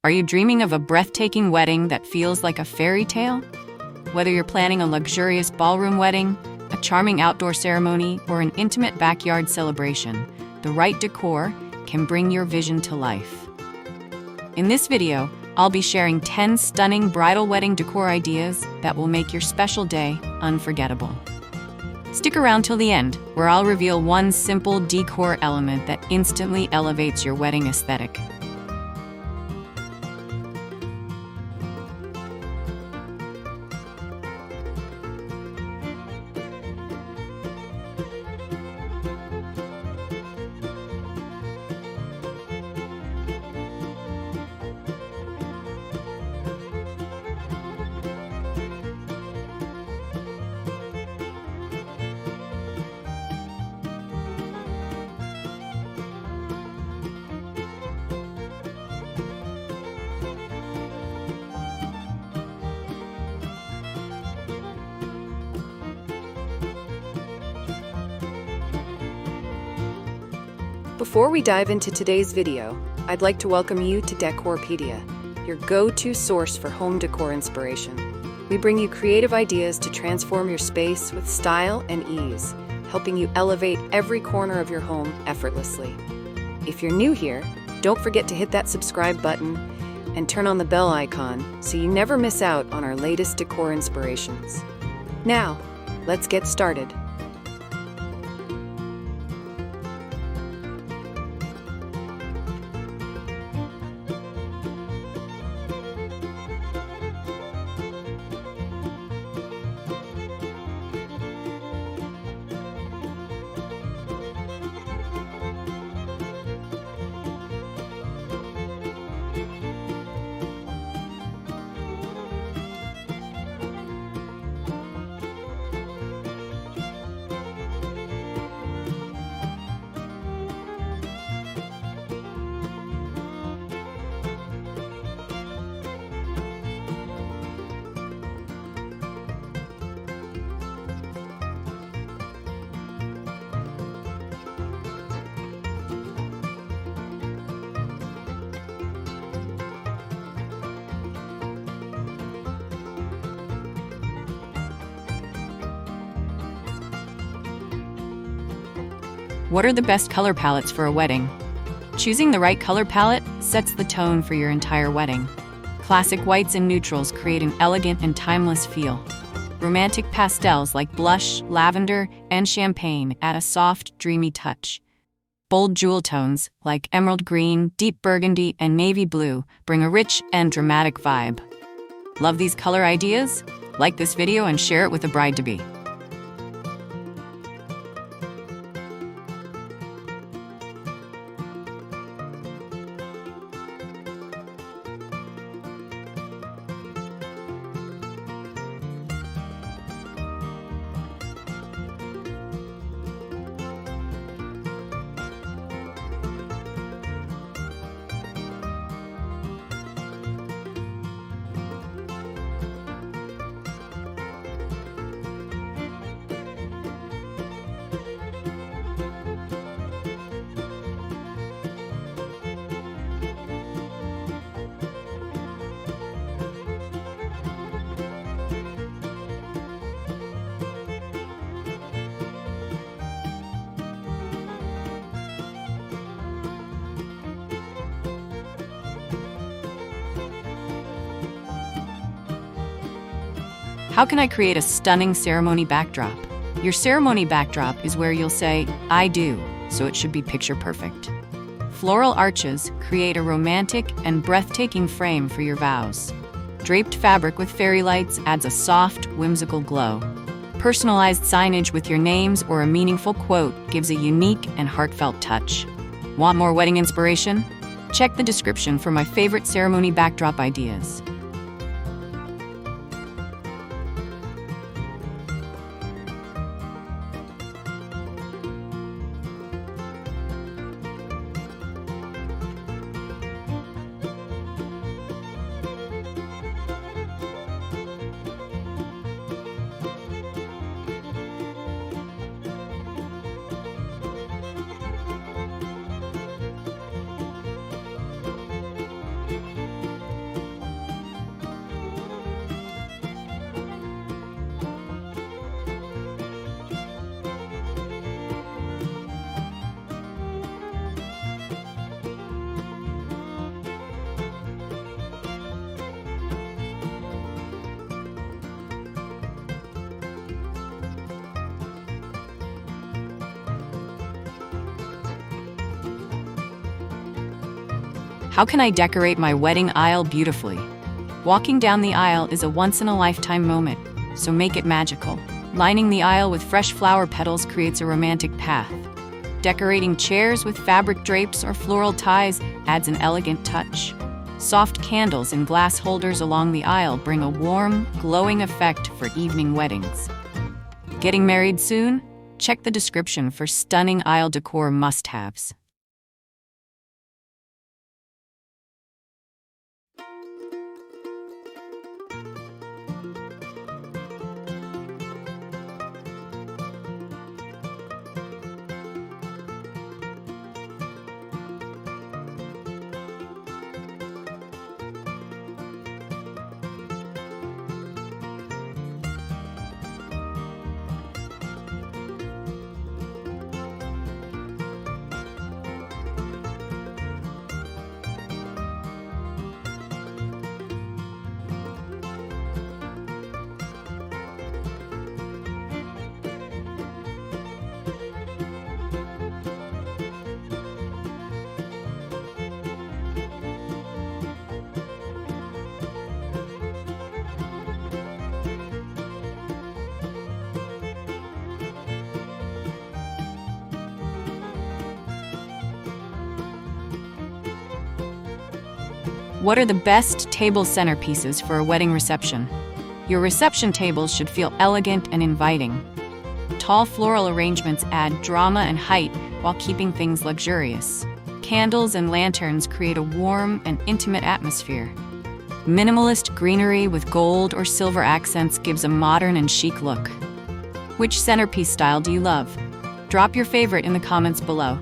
Are you dreaming of a breathtaking wedding that feels like a fairy tale? Whether you're planning a luxurious ballroom wedding, a charming outdoor ceremony, or an intimate backyard celebration, the right decor can bring your vision to life. In this video, I'll be sharing 10 stunning bridal wedding decor ideas that will make your special day unforgettable. Stick around till the end, where I'll reveal one simple decor element that instantly elevates your wedding aesthetic. Before we dive into today's video, I'd like to welcome you to Decorpediya, your go-to source for home decor inspiration. We bring you creative ideas to transform your space with style and ease, helping you elevate every corner of your home effortlessly. If you're new here, don't forget to hit that subscribe button and turn on the bell icon so you never miss out on our latest decor inspirations. Now, let's get started. What are the best color palettes for a wedding? Choosing the right color palette sets the tone for your entire wedding. Classic whites and neutrals create an elegant and timeless feel. Romantic pastels like blush, lavender, and champagne add a soft, dreamy touch. Bold jewel tones like emerald green, deep burgundy, and navy blue bring a rich and dramatic vibe. Love these color ideas? Like this video and share it with a bride-to-be. How can I create a stunning ceremony backdrop? Your ceremony backdrop is where you'll say, "I do," so it should be picture perfect. Floral arches create a romantic and breathtaking frame for your vows. Draped fabric with fairy lights adds a soft, whimsical glow. Personalized signage with your names or a meaningful quote gives a unique and heartfelt touch. Want more wedding inspiration? Check the description for my favorite ceremony backdrop ideas. How can I decorate my wedding aisle beautifully? Walking down the aisle is a once-in-a-lifetime moment, so make it magical. Lining the aisle with fresh flower petals creates a romantic path. Decorating chairs with fabric drapes or floral ties adds an elegant touch. Soft candles in glass holders along the aisle bring a warm, glowing effect for evening weddings. Getting married soon? Check the description for stunning aisle decor must-haves. What are the best table centerpieces for a wedding reception? Your reception tables should feel elegant and inviting. Tall floral arrangements add drama and height while keeping things luxurious. Candles and lanterns create a warm and intimate atmosphere. Minimalist greenery with gold or silver accents gives a modern and chic look. Which centerpiece style do you love? Drop your favorite in the comments below.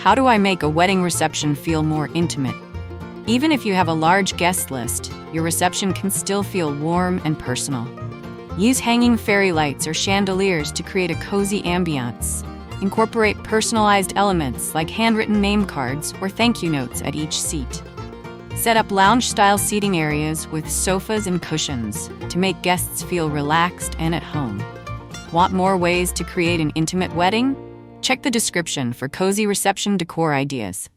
How do I make a wedding reception feel more intimate? Even if you have a large guest list, your reception can still feel warm and personal. Use hanging fairy lights or chandeliers to create a cozy ambiance. Incorporate personalized elements like handwritten name cards or thank you notes at each seat. Set up lounge-style seating areas with sofas and cushions to make guests feel relaxed and at home. Want more ways to create an intimate wedding? Check the description for cozy reception decor ideas.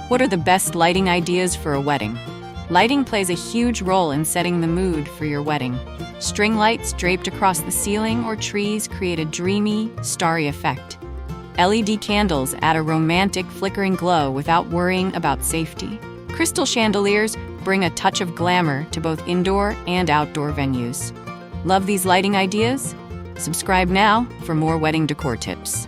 What are the best lighting ideas for a wedding? Lighting plays a huge role in setting the mood for your wedding. String lights draped across the ceiling or trees create a dreamy, starry effect. LED candles add a romantic, flickering glow without worrying about safety. Crystal chandeliers bring a touch of glamour to both indoor and outdoor venues. Love these lighting ideas? Subscribe now for more wedding decor tips.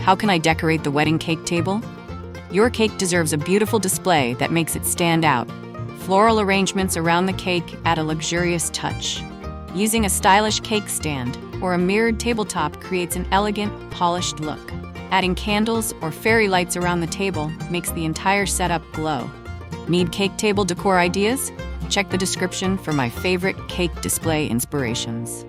How can I decorate the wedding cake table? Your cake deserves a beautiful display that makes it stand out. Floral arrangements around the cake add a luxurious touch. Using a stylish cake stand or a mirrored tabletop creates an elegant, polished look. Adding candles or fairy lights around the table makes the entire setup glow. Need cake table decor ideas? Check the description for my favorite cake display inspirations.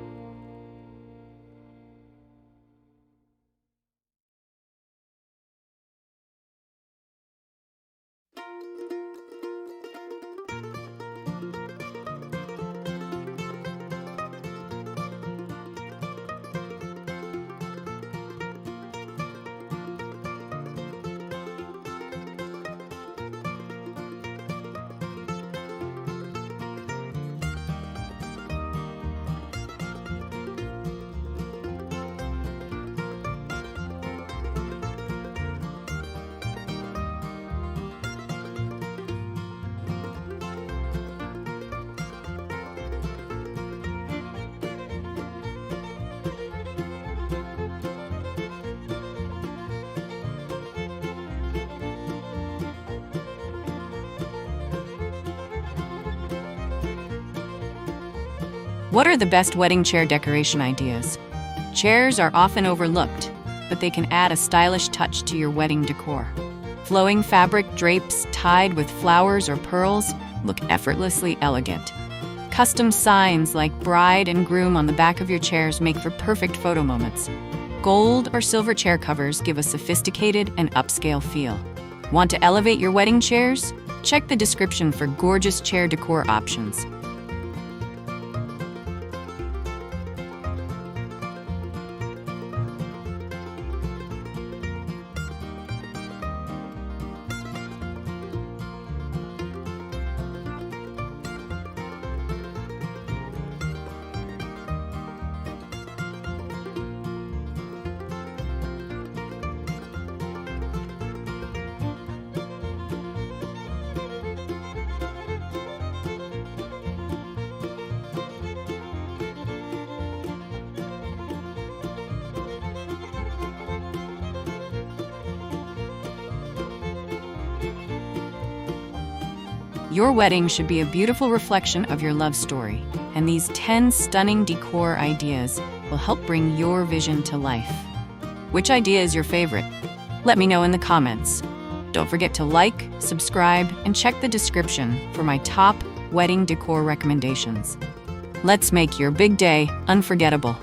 What are the best wedding chair decoration ideas? Chairs are often overlooked, but they can add a stylish touch to your wedding decor. Flowing fabric drapes tied with flowers or pearls look effortlessly elegant. Custom signs like bride and groom on the back of your chairs make for perfect photo moments. Gold or silver chair covers give a sophisticated and upscale feel. Want to elevate your wedding chairs? Check the description for gorgeous chair decor options. Your wedding should be a beautiful reflection of your love story, and these 10 stunning decor ideas will help bring your vision to life. Which idea is your favorite? Let me know in the comments. Don't forget to like, subscribe, and check the description for my top wedding decor recommendations. Let's make your big day unforgettable.